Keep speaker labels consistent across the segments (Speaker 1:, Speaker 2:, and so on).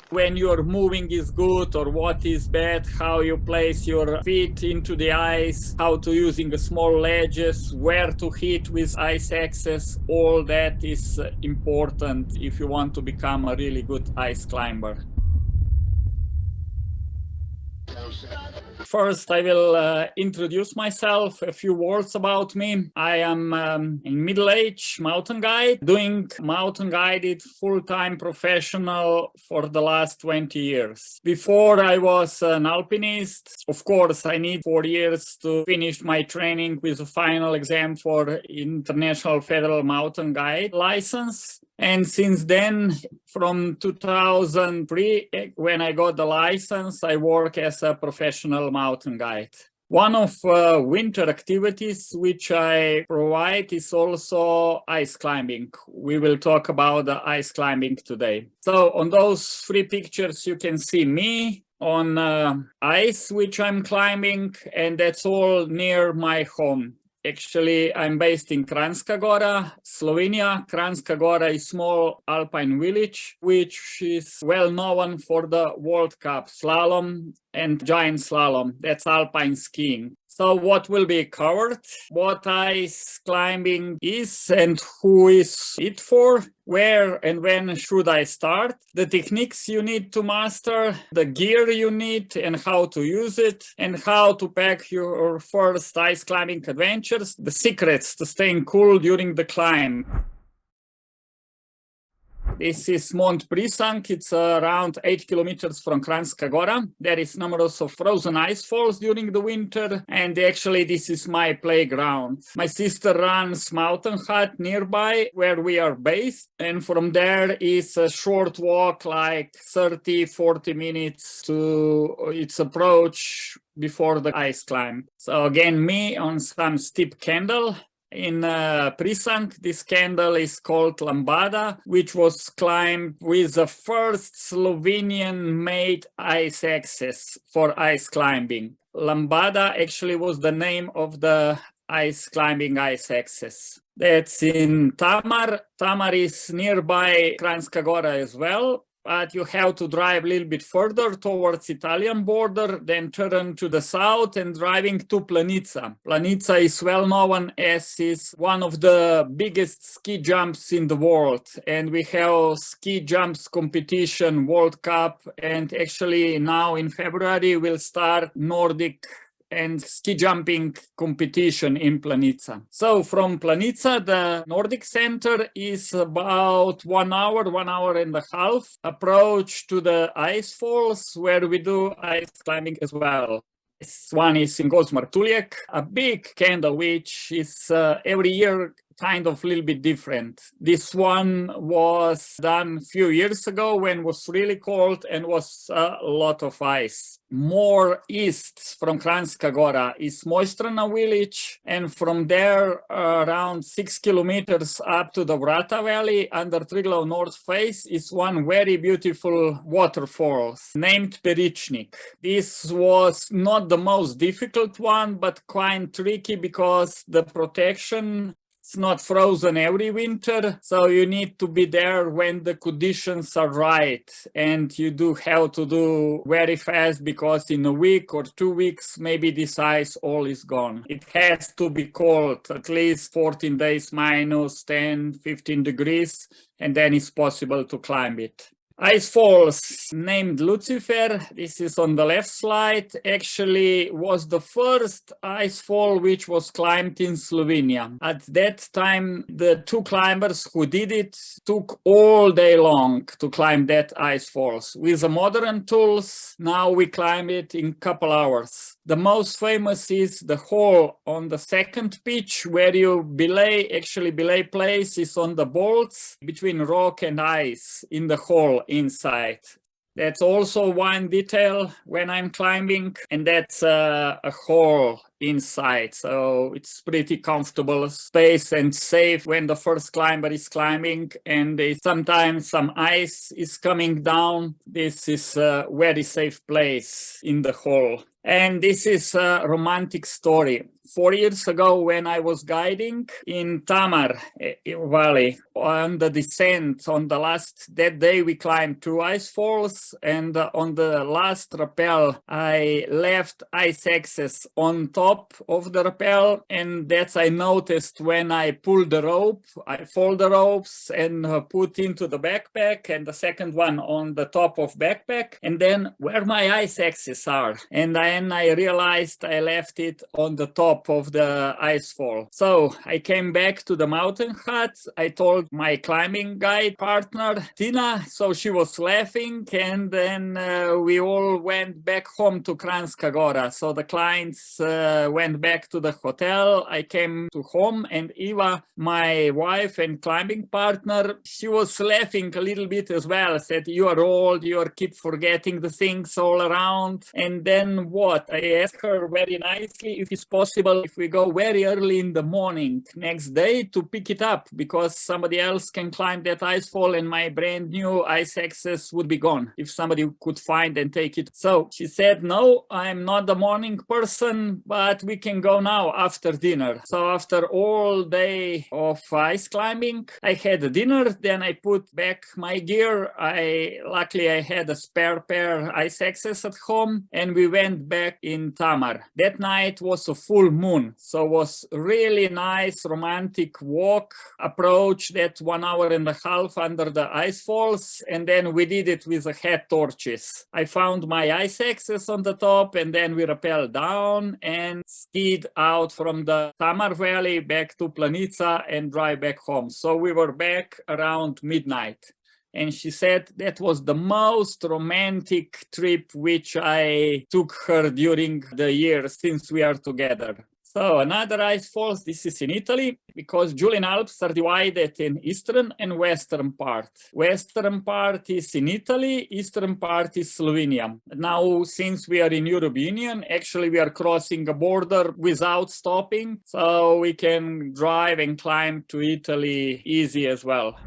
Speaker 1: when your moving is good or what is bad, how you place your feet into the ice, how to using small ledges, where to hit with ice axes, all that is important if you want to become a really good ice climber. First, I will introduce myself, a few words about me. I am in middle age mountain guide, doing mountain guided full-time professional for the last 20 years. Before I was an alpinist, of course, I need 4 years to finish my training with a final exam for International Federal Mountain Guide license. And since then, from 2003, when I got the license, I work as a professional mountain guide. One of winter activities which I provide is also ice climbing. We will talk about the ice climbing today. So on those 3 pictures, you can see me on ice, which I'm climbing, and that's all near my home. Actually, I'm based in Kranjska Gora, Slovenia. Kranjska Gora is a small alpine village, which is well known for the World Cup slalom and giant slalom. That's alpine skiing. So what will be covered, what ice climbing is and who is it for, where and when should I start, the techniques you need to master, the gear you need and how to use it, and how to pack your first ice climbing adventures, the secrets to staying cool during the climb. This is Mont Prisank. It's around 8 kilometers from Kranjska Gora. There is numerous of frozen ice falls during the winter, and actually this is my playground. My sister runs Mountain Hut nearby where we are based, and from there is a short walk, like 30-40 minutes to its approach before the ice climb. So again, me on some steep candle. In Prisank, this candle is called Lambada, which was climbed with the first Slovenian-made ice axis for ice climbing. Lambada actually was the name of the ice climbing ice axis. That's in Tamar. Tamar is nearby Kranjska Gora as well, but you have to drive a little bit further towards Italian border, then turn to the south and driving to Planica. Planica is well known as is one of the biggest ski jumps in the world, and we have ski jumps competition World Cup, and actually now in February we'll start Nordic and ski jumping competition in Planica. So from Planica, the Nordic Center is about 1 hour and a half approach to the ice falls where we do ice climbing as well. This one is in Gozmartuljek, a big candle which is every year kind of a little bit different. This one was done a few years ago when it was really cold and was a lot of ice. More east from Kranjska Gora is Mojstrana village, and from there around 6 kilometers up to the Vrata Valley under Triglav North Face is one very beautiful waterfall named Peričnik. This was not the most difficult one, but quite tricky because the protection, it's not frozen every winter, so you need to be there when the conditions are right, and you do have to do very fast because in a week or 2 weeks, maybe this ice all is gone. It has to be cold, at least 14 days minus 10, 15 degrees, and then it's possible to climb it. Ice falls named Lucifer, this is on the left slide, actually was the first ice fall which was climbed in Slovenia. At that time, the 2 climbers who did it took all day long to climb that ice falls. With the modern tools, now we climb it in a couple hours. The most famous is the hole on the second pitch where you belay, actually belay place is on the bolts between rock and ice in the hole inside. That's also one detail when I'm climbing, and that's a hole inside. So it's pretty comfortable space and safe when the first climber is climbing, and sometimes some ice is coming down. This is a very safe place in the hole. And this is a romantic story. 4 years ago, when I was guiding in Tamar Valley on the descent, on the that day we climbed 2 ice falls, and on the last rappel, I left ice access on top of the rappel, and that's I noticed when I pulled the rope. I fold the ropes and put into the backpack, and the second one on the top of backpack, and then where my ice axes are. And then I realized I left it on the top of the ice fall. So I came back to the mountain hut. I told my climbing guide partner, Tina, so she was laughing, and then we all went back home to Kranjska Gora. So the clients went back to the hotel. I came to home, and Eva, my wife and climbing partner, she was laughing a little bit as well, said, you are old, you keep forgetting the things all around. And then what? I asked her very nicely if it's possible if we go very early in the morning next day to pick it up, because somebody else can climb that ice fall and my brand new ice access would be gone if somebody could find and take it. So she said, no, I'm not the morning person, but we can go now after dinner. So after all day of ice climbing, I had a dinner, then I put back my gear. Luckily I had a spare pair ice access at home, and we went back in Tamar. That night was a full moon, so it was really nice romantic walk approach, that 1.5 hours under the ice falls, and then we did it with the head torches. I found my ice access on the top, and then we rappelled down and skied out from the Tamar Valley back to Planica and drive back home. So we were back around midnight. And she said that was the most romantic trip which I took her during the year since we are together. So another ice falls, this is in Italy, because Julian Alps are divided in eastern and western part. Western part is in Italy, eastern part is Slovenia. Now, since we are in European Union, actually we are crossing a border without stopping, so we can drive and climb to Italy easy as well.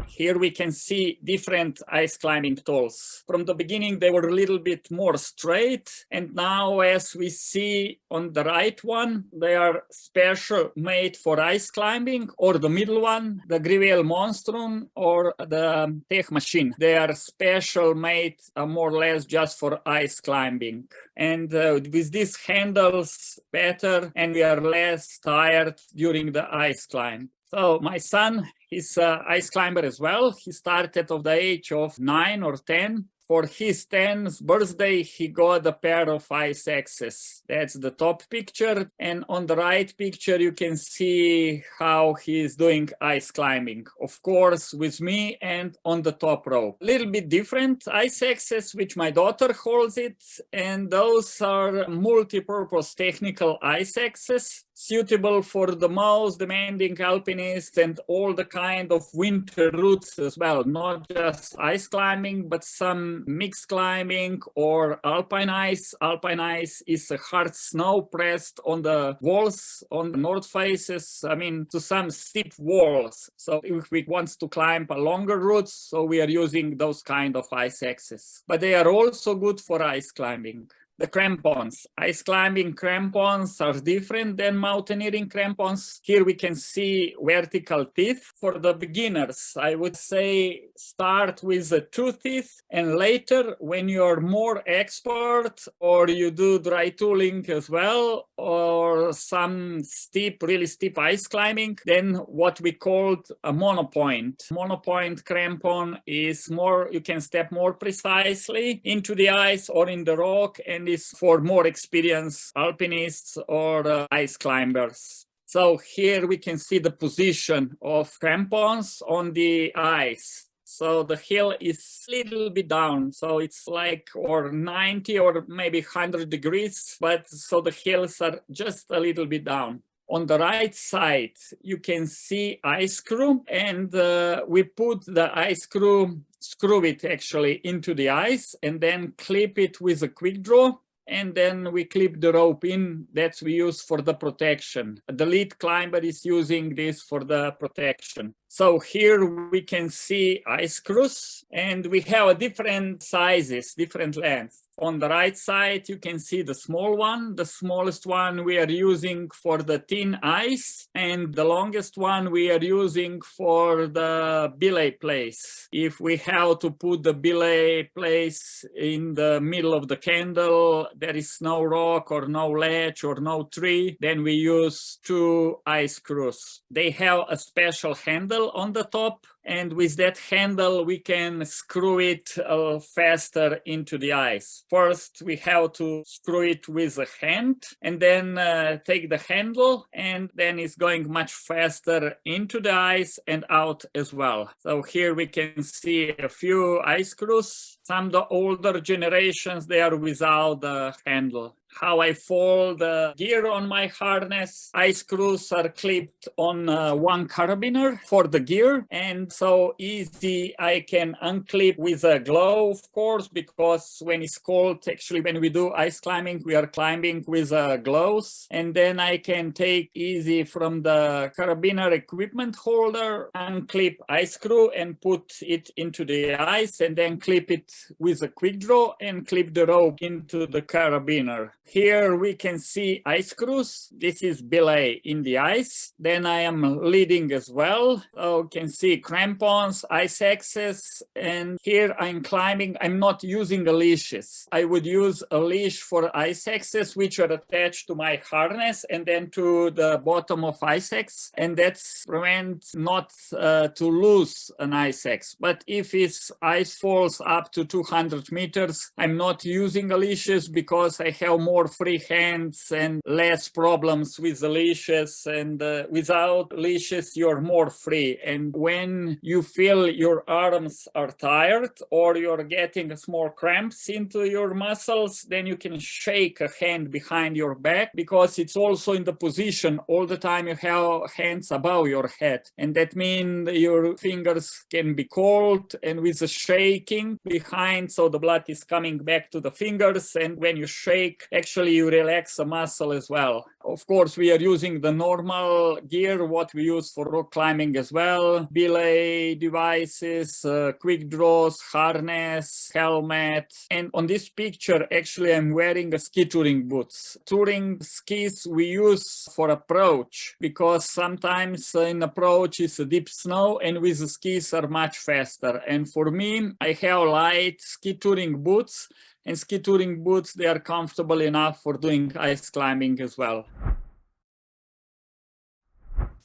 Speaker 1: Here we can see different ice climbing tools. From the beginning, they were a little bit more straight. And now, as we see on the right one, they are special made for ice climbing, or the middle one, the Grivel Monstrum or the Tech Machine. They are special made more or less just for ice climbing. And with these handles better, and we are less tired during the ice climb. So my son, he's an ice climber as well. He started at the age of 9 or 10. For his 10th birthday, he got a pair of ice axes. That's the top picture. And on the right picture, you can see how he is doing ice climbing. Of course, with me and on the top rope. A little bit different ice axes, which my daughter holds it. And those are multi-purpose technical ice axes, suitable for the most demanding alpinists and all the kind of winter routes as well. Not just ice climbing, but some mixed climbing or alpine ice. Alpine ice is a hard snow pressed on the walls, on the north faces, to some steep walls. So if we want to climb a longer routes, so we are using those kind of ice axes. But they are also good for ice climbing. The crampons. Ice climbing crampons are different than mountaineering crampons. Here we can see vertical teeth. For the beginners, I would say start with the 2 teeth, and later when you're more expert or you do dry tooling as well, or some really steep ice climbing, then what we called a monopoint. Monopoint crampon is more, you can step more precisely into the ice or in the rock, and is for more experienced alpinists or ice climbers. So here we can see the position of crampons on the ice. So the heel is a little bit down, so it's like or 90 or maybe 100 degrees, but so the heels are just a little bit down. On the right side, you can see ice screw, and we put the ice screw it actually into the ice and then clip it with a quick draw. and then we clip the rope in that we use for the protection. The lead climber is using this for the protection. So here we can see ice screws, and we have different sizes, different lengths. On the right side, you can see the small one. The smallest one we are using for the thin ice, and the longest one we are using for the belay place. If we have to put the belay place in the middle of the candle, there is no rock or no ledge or no tree, then we use 2 ice screws. They have a special handle on the top, and with that handle we can screw it faster into the ice. First we have to screw it with a hand, and then take the handle, and then it's going much faster into the ice and out as well. So here we can see a few ice screws. Some of the older generations, they are without the handle. How I fold the gear on my harness, ice screws are clipped on one carabiner for the gear, and so easy I can unclip with a glove, of course, because when it's cold, actually when we do ice climbing, we are climbing with gloves, and then I can take easy from the carabiner equipment holder, unclip ice screw and put it into the ice, and then clip it with a quick draw and clip the rope into the carabiner. Here we can see ice screws. This is belay in the ice. Then I am leading as well. So you can see crampons, ice axes, and here I'm climbing. I'm not using the leashes. I would use a leash for ice axes, which are attached to my harness and then to the bottom of ice axe, and that's prevent not to lose an ice axe. But if it's ice falls up to 200 meters, I'm not using the leashes because I have more free hands and less problems with the leashes, and without leashes you're more free. And when you feel your arms are tired or you're getting small cramps into your muscles, then you can shake a hand behind your back, because it's also in the position all the time you have hands above your head, and that means your fingers can be cold, and with the shaking behind, so the blood is coming back to the fingers, and when you shake, actually you relax the muscle as well. Of course, we are using the normal gear, what we use for rock climbing as well. Belay devices, quick draws, harness, helmet. And on this picture, actually, I'm wearing a ski touring boots. Touring skis we use for approach, because sometimes in approach is a deep snow, and with the skis are much faster. And for me, I have light ski touring boots, and ski touring boots, they are comfortable enough for doing ice climbing as well.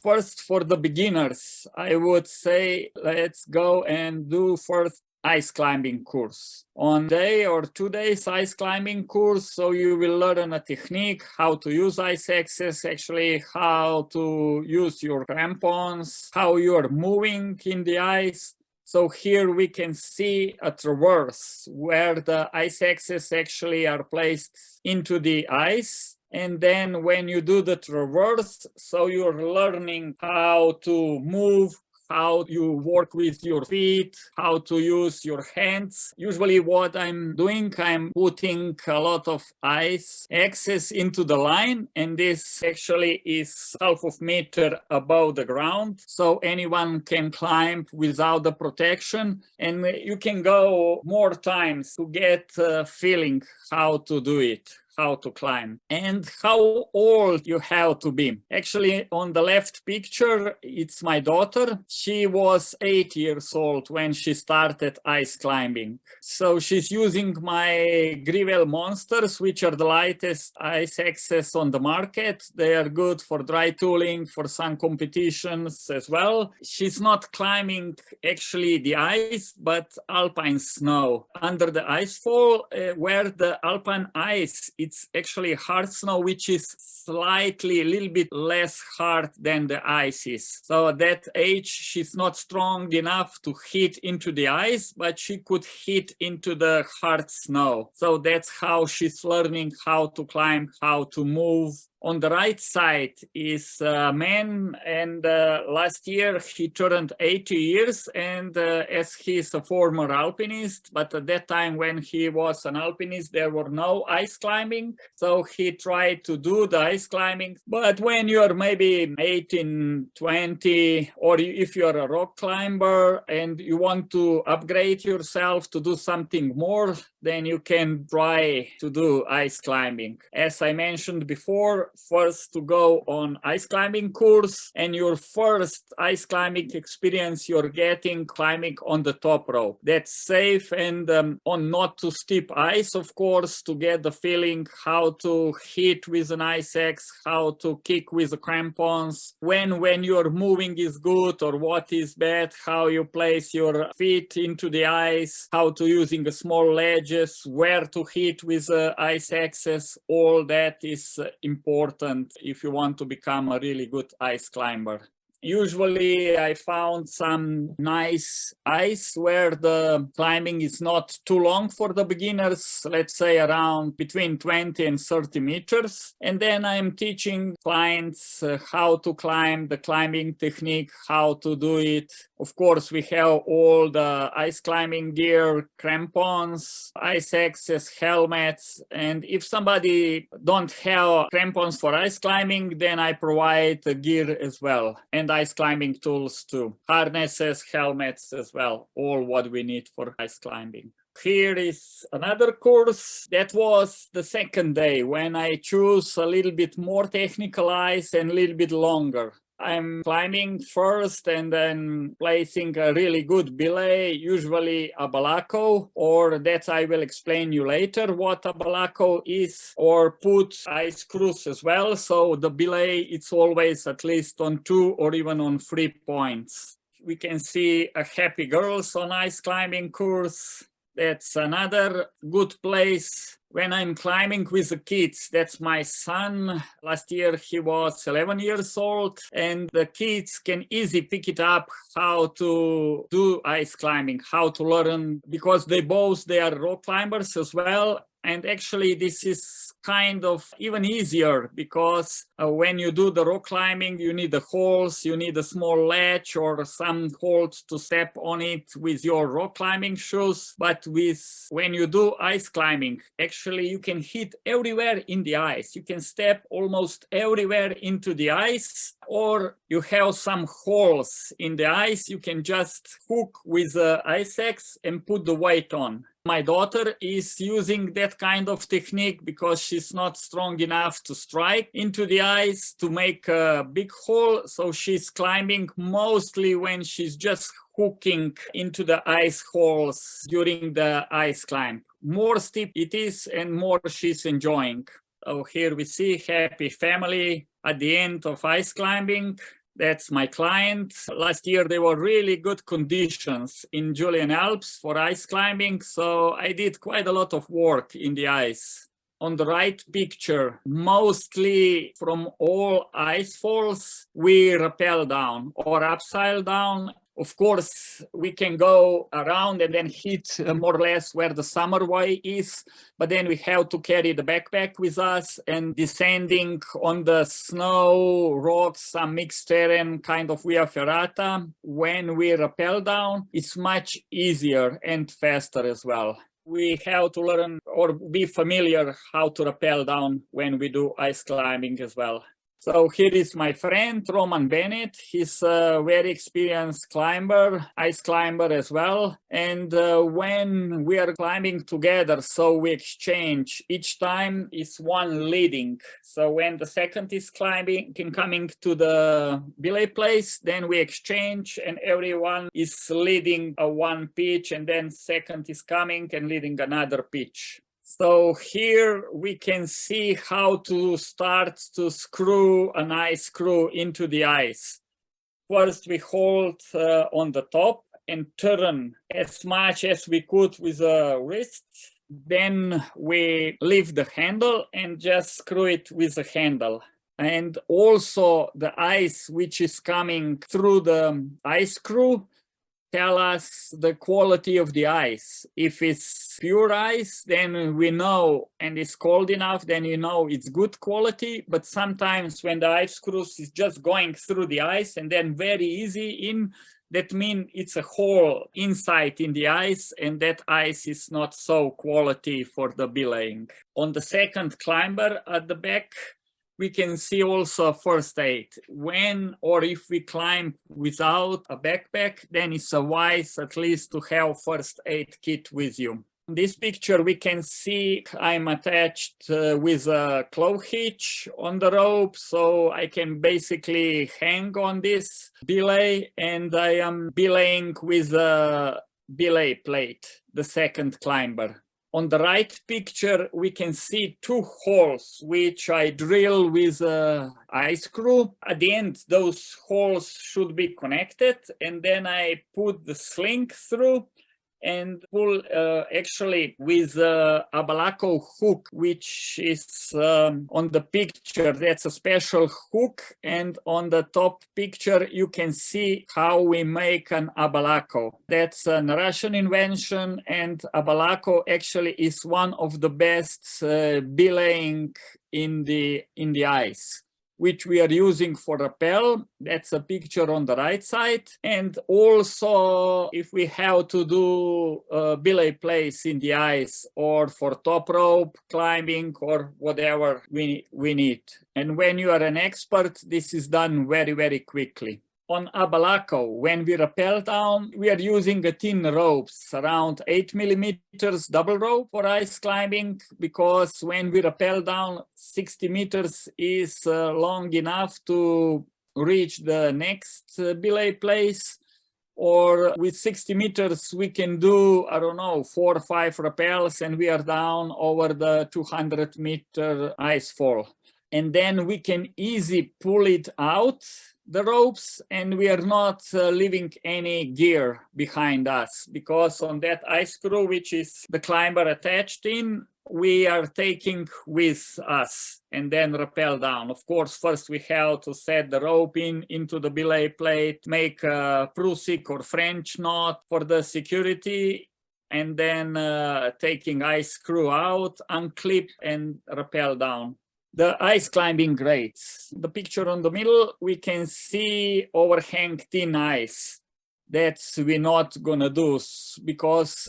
Speaker 1: First, for the beginners, I would say let's go and do first ice climbing course. On day or 2 days ice climbing course, so you will learn a technique, how to use ice axes, actually how to use your crampons, how you are moving in the ice. So here we can see a traverse where the ice axes actually are placed into the ice. And then when you do the traverse, so you're learning how to move, how you work with your feet, how to use your hands. Usually what I'm doing, I'm putting a lot of ice axes into the line, and this actually is half of meter above the ground, so anyone can climb without the protection, and you can go more times to get a feeling how to do it, how to climb, and how old you have to be. Actually, on the left picture, it's my daughter. She was 8 years old when she started ice climbing. So she's using my Grivel Monsters, which are the lightest ice axes on the market. They are good for dry tooling, for some competitions as well. She's not climbing actually the ice, but alpine snow. Under the ice fall, where the alpine ice, it's actually hard snow, which is slightly a little bit less hard than the ice is. So at that age, she's not strong enough to hit into the ice, but she could hit into the hard snow. So that's how she's learning how to climb, how to move. On the right side is a man, and last year he turned 80 years, and as he's a former alpinist, but at that time when he was an alpinist, there were no ice climbing, so he tried to do the ice climbing. But when you're maybe 18, 20, or if you're a rock climber and you want to upgrade yourself to do something more, then you can try to do ice climbing. As I mentioned before, first to go on ice climbing course, and your first ice climbing experience you're getting climbing on the top rope. That's safe and on not too steep ice, of course, to get the feeling how to hit with an ice axe, how to kick with the crampons, when you're moving is good or what is bad, how you place your feet into the ice, how to using the small ledges, where to hit with ice axes. All that is important if you want to become a really good ice climber. Usually I found some nice ice where the climbing is not too long for the beginners, let's say around between 20 and 30 meters. And then I'm teaching clients how to climb, the climbing technique, how to do it. Of course, we have all the ice climbing gear, crampons, ice axes, helmets. And if somebody don't have crampons for ice climbing, then I provide the gear as well. And ice climbing tools too. Harnesses, helmets as well. All what we need for ice climbing. Here is another course. That was the second day when I choose a little bit more technical ice and a little bit longer. I'm climbing first and then placing a really good belay, usually a balako, or that I will explain you later what a balako is, or put ice screws as well. So the belay, it's always at least on 2 or even on 3 points. We can see a happy girls on ice climbing course. That's another good place. When I'm climbing with the kids, that's my son. Last year he was 11 years old, and the kids can easily pick it up how to do ice climbing, how to learn, because they are rock climbers as well. And actually this is kind of even easier because when you do the rock climbing, you need the holes, you need a small ledge or some holes to step on it with your rock climbing shoes. But when you do ice climbing, actually you can hit everywhere in the ice. You can step almost everywhere into the ice, or you have some holes in the ice. You can just hook with the ice axe and put the weight on. My daughter is using that kind of technique because she's not strong enough to strike into the ice to make a big hole. So she's climbing mostly when she's just hooking into the ice holes during the ice climb. More steep it is and more she's enjoying. So here we see happy family at the end of ice climbing. That's my client. Last year there were really good conditions in Julian Alps for ice climbing, so I did quite a lot of work in the ice. On the right picture, mostly from all ice falls, we rappel down or upside down. Of course, we can go around and then hit more or less where the summer way is, but then we have to carry the backpack with us, and descending on the snow, rocks, some mixed terrain, kind of via ferrata. When we rappel down, it's much easier and faster as well. We have to learn or be familiar how to rappel down when we do ice climbing as well. So here is my friend, Roman Bennett. He's a very experienced climber, ice climber as well. And when we are climbing together, so we exchange. Each time is one leading. So when the second is coming to the belay place, then we exchange and everyone is leading a one pitch, and then second is coming and leading another pitch. So here we can see how to start to screw an ice screw into the ice. First we hold on the top and turn as much as we could with the wrist. Then we lift the handle and just screw it with the handle. And also the ice which is coming through the ice screw, tell us the quality of the ice. If it's pure ice, then we know, and it's cold enough, then you know it's good quality. But sometimes when the ice screws is just going through the ice and then very easy in, that means it's a hole inside in the ice, and that ice is not so quality for the belaying. On the second climber at the back, we can see also first aid. When or if we climb without a backpack, then it's wise at least to have first aid kit with you. In this picture, we can see I'm attached with a claw hitch on the rope, so I can basically hang on this belay, and I am belaying with a belay plate, the second climber. On the right picture, we can see two holes which I drill with an ice screw. At the end, those holes should be connected, and then I put the sling through and pull actually with a Balako hook, which is on the picture. That's a special hook, and on the top picture you can see how we make an Balako. That's a Russian invention, and Balako actually is one of the best belaying in the ice, which we are using for rappel. That's a picture on the right side. And also, if we have to do belay place in the ice or for top rope climbing or whatever we need. And when you are an expert, this is done very, very quickly. On Balako, when we rappel down, we are using a thin ropes, around 8 millimeters double rope for ice climbing, because when we rappel down, 60 meters is long enough to reach the next belay place. Or with 60 meters, we can do, I don't know, 4 or 5 rappels, and we are down over the 200-meter ice fall. And then we can easily pull it out, the ropes, and we are not leaving any gear behind us, because on that ice screw, which is the climber attached in, we are taking with us and then rappel down. Of course, first we have to set the rope into the belay plate, make a Prusik or French knot for the security, and then taking ice screw out, unclip and rappel down. The ice climbing grades. The picture on the middle, we can see overhang thin ice. That's we're not gonna do, because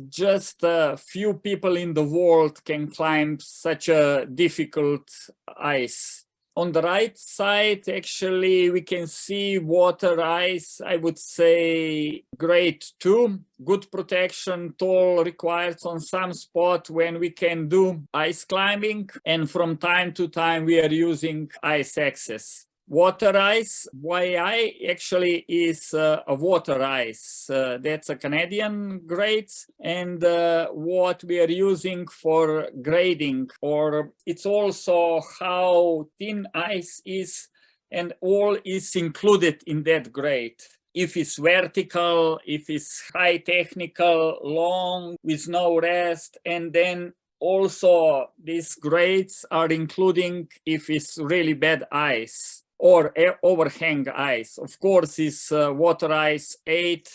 Speaker 1: just a few people in the world can climb such a difficult ice. On the right side, actually, we can see water ice, I would say grade 2, good protection, toll required on some spot when we can do ice climbing. And from time to time, we are using ice access. Water ice, YI actually is a water ice. That's a Canadian grade, and what we are using for grading, or it's also how thin ice is, and all is included in that grade. If it's vertical, if it's high technical, long, with no rest, and then also these grades are including if it's really bad ice or overhang ice. Of course, is water ice 8,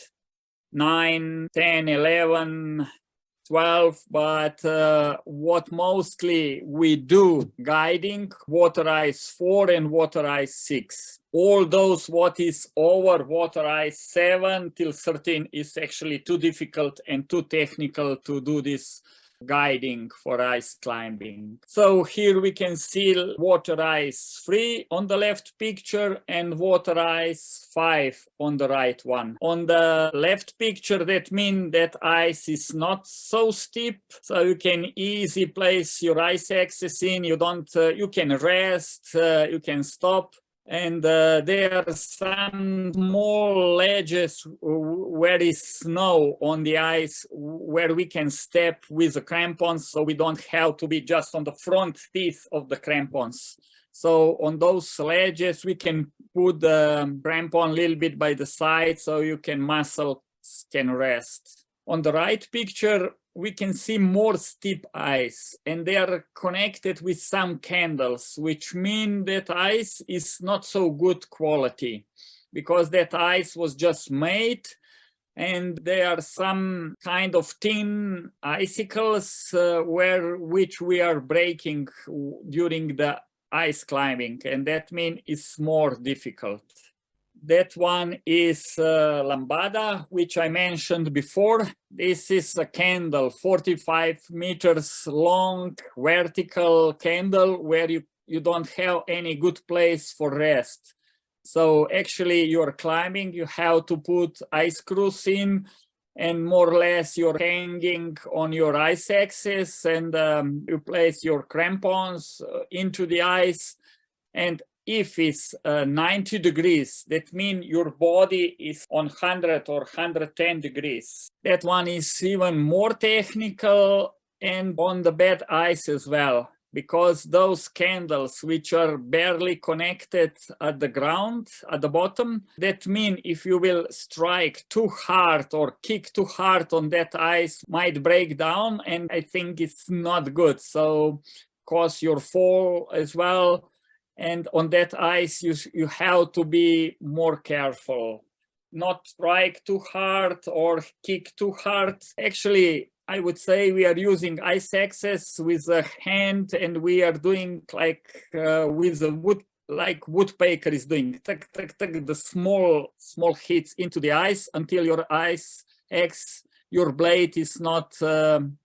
Speaker 1: 9, 10, 11, 12, but what mostly we do guiding, water ice 4 and water ice 6. All those what is over water ice 7 till 13 is actually too difficult and too technical to do this guiding for ice climbing. So here we can see water ice 3 on the left picture and water ice 5 on the right one. On the left picture, that means that ice is not so steep, so you can easily place your ice access in. You don't, you can rest, you can stop. And there are some small ledges where is snow on the ice where we can step with the crampons, so we don't have to be just on the front teeth of the crampons. So on those ledges, we can put the crampon a little bit by the side so you can muscle can rest. On the right picture, we can see more steep ice, and they are connected with some candles, which mean that ice is not so good quality, because that ice was just made And there are some kind of thin icicles which we are breaking during the ice climbing, and that means it's more difficult. That one is lambada, which I mentioned before. This is a candle, 45 meters long, vertical candle where you don't have any good place for rest. So actually you're climbing, you have to put ice screws in, and more or less you're hanging on your ice axis, and you place your crampons into the ice. And if it's 90 degrees, that means your body is on 100 or 110 degrees. That one is even more technical and on the bad ice as well, because those candles which are barely connected at the ground, at the bottom, that means if you will strike too hard or kick too hard on that ice, might break down, and I think it's not good. So cause your fall as well. And on that ice, you have to be more careful, not strike too hard or kick too hard. Actually, I would say we are using ice axes with a hand, and we are doing like with the wood, like woodpecker is doing, the small hits into the ice until your ice axe, your blade is not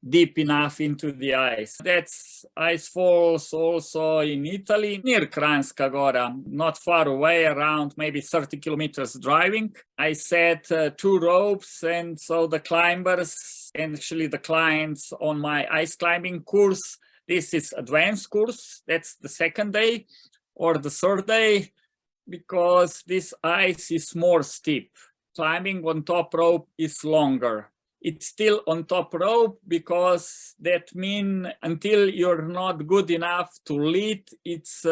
Speaker 1: deep enough into the ice. That's ice falls also in Italy, near Kranjska Gora, not far away, around maybe 30 kilometers driving. I set 2 ropes, and so the climbers, and actually the clients on my ice climbing course, this is advanced course, that's the second day or the third day, because this ice is more steep. Climbing on top rope is longer. It's still on top rope because that means until you're not good enough to lead, it's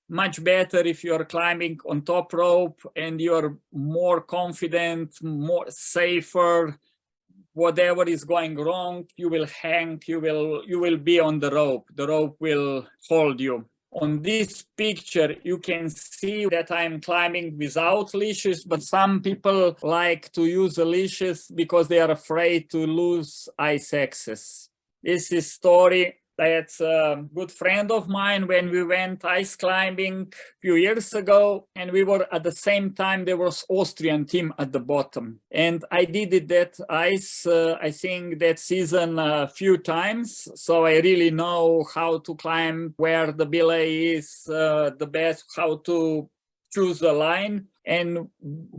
Speaker 1: much better if you're climbing on top rope and you're more confident, more safer. Whatever is going wrong, you will hang, you will be on the rope. The rope will hold you. On this picture, you can see that I'm climbing without leashes, but some people like to use the leashes because they are afraid to lose ice access. This is story that's a good friend of mine when we went ice climbing a few years ago, and we were at the same time, there was Austrian team at the bottom. And I did it that ice, I think that season a few times. So I really know how to climb, where the belay is the best, how to choose the line. And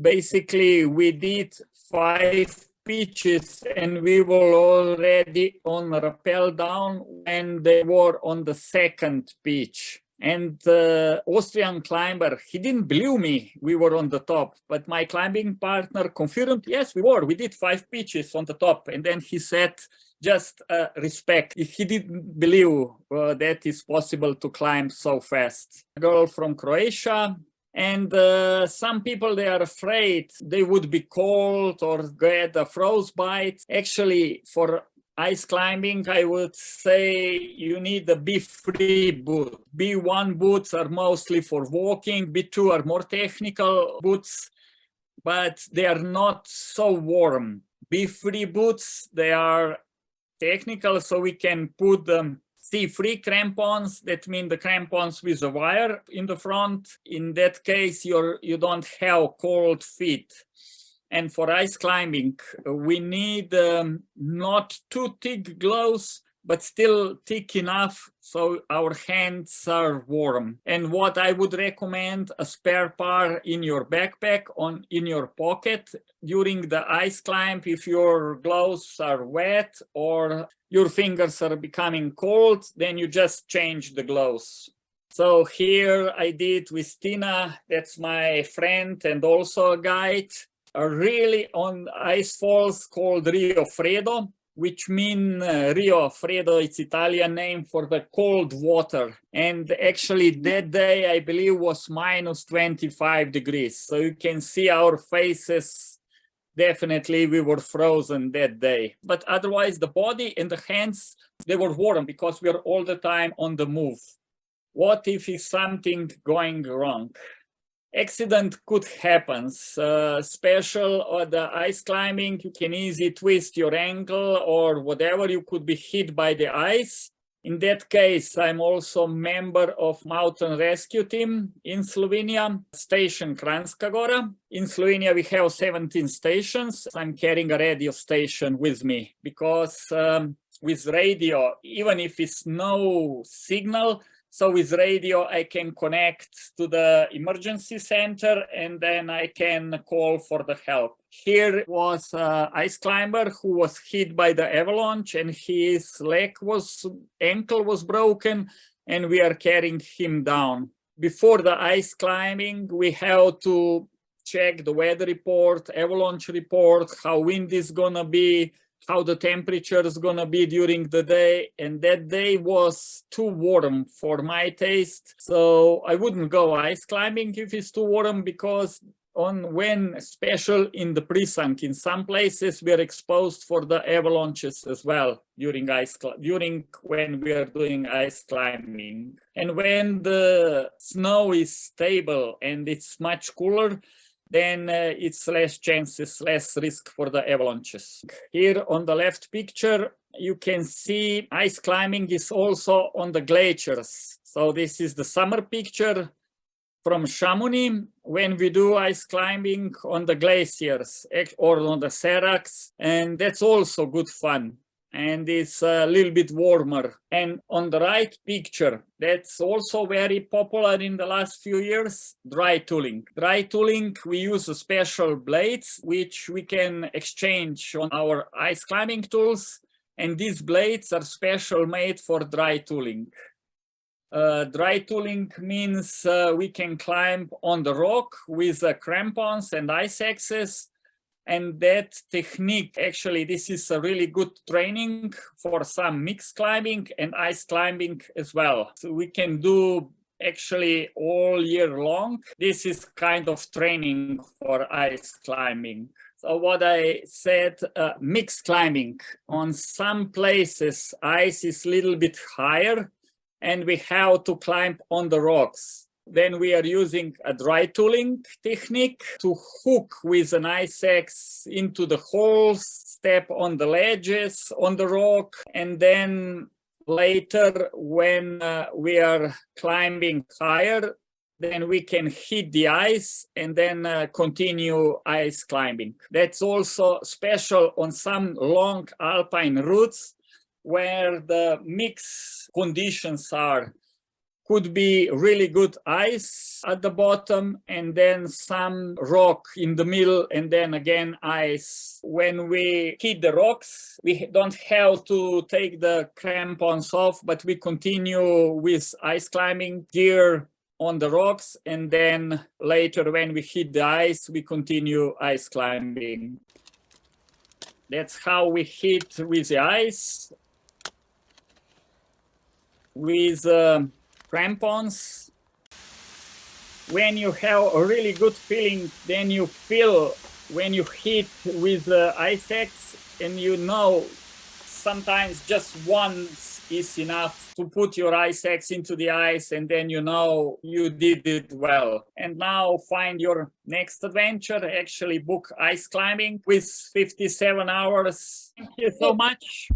Speaker 1: basically we did 5 pitches, and we were already on rappel down when they were on the second pitch. And the Austrian climber, he didn't believe me we were on the top, but my climbing partner confirmed, yes, we were. We did 5 pitches on the top. And then he said, just respect. He didn't believe that it's possible to climb so fast. A girl from Croatia. And some people, they are afraid they would be cold or get a frostbite. Actually, for ice climbing, I would say you need a B3 boot. B1 boots are mostly for walking. B2 are more technical boots, but they are not so warm. B3 boots, they are technical, so we can put them C3 crampons. That means the crampons with a wire in the front. In that case, you don't have cold feet. And for ice climbing, we need not too thick gloves, but still thick enough so our hands are warm. And what I would recommend, a spare pair in your backpack, in your pocket during the ice climb. If your gloves are wet or your fingers are becoming cold, then you just change the gloves. So here I did with Tina, that's my friend and also a guide, really on ice falls called Rio Freddo, which means Rio Freddo, it's Italian name for the cold water. And actually that day, I believe, was minus 25 degrees. So you can see our faces. Definitely we were frozen that day. But otherwise the body and the hands, they were warm because we are all the time on the move. What if is something going wrong? Accident could happen. Special or the ice climbing, you can easily twist your ankle or whatever. You could be hit by the ice. In that case, I'm also member of mountain rescue team in Slovenia, station Kranjska Gora. In Slovenia, we have 17 stations. I'm carrying a radio station with me because with radio, even if it's no signal, so with radio, I can connect to the emergency center and then I can call for the help. Here was an ice climber who was hit by the avalanche and his ankle was broken and we are carrying him down. Before the ice climbing, we have to check the weather report, avalanche report, how wind is gonna be, how the temperature is gonna be during the day, and that day was too warm for my taste. So I wouldn't go ice climbing if it's too warm, because especially in the pre-sunk, in some places we are exposed for the avalanches as well during when we are doing ice climbing. And when the snow is stable and it's much cooler, then it's less chances, less risk for the avalanches. Here on the left picture, you can see ice climbing is also on the glaciers. So this is the summer picture from Chamonix when we do ice climbing on the glaciers or on the seracs, and that's also good fun. And it's a little bit warmer. And on the right picture, that's also very popular in the last few years, dry tooling. Dry tooling, we use special blades, which we can exchange on our ice climbing tools. And these blades are special made for dry tooling. Dry tooling means we can climb on the rock with crampons and ice axes. And that technique, actually, this is a really good training for some mixed climbing and ice climbing as well. So we can do actually all year long. This is kind of training for ice climbing. So what I said, mixed climbing. On some places, ice is a little bit higher and we have to climb on the rocks. Then we are using a dry tooling technique to hook with an ice axe into the holes, step on the ledges, on the rock, and then later when we are climbing higher, then we can hit the ice and then continue ice climbing. That's also special on some long alpine routes where the mixed conditions are. Could be really good ice at the bottom and then some rock in the middle and then again ice. When we hit the rocks, we don't have to take the crampons off, but we continue with ice climbing gear on the rocks, and then later when we hit the ice, we continue ice climbing. That's how we hit with the ice. With crampons. When you have a really good feeling, then you feel when you hit with the ice axe, and you know sometimes just once is enough to put your ice axe into the ice, and then you know you did it well. And now find your next adventure, actually book ice climbing with 57 hours. Thank you so much.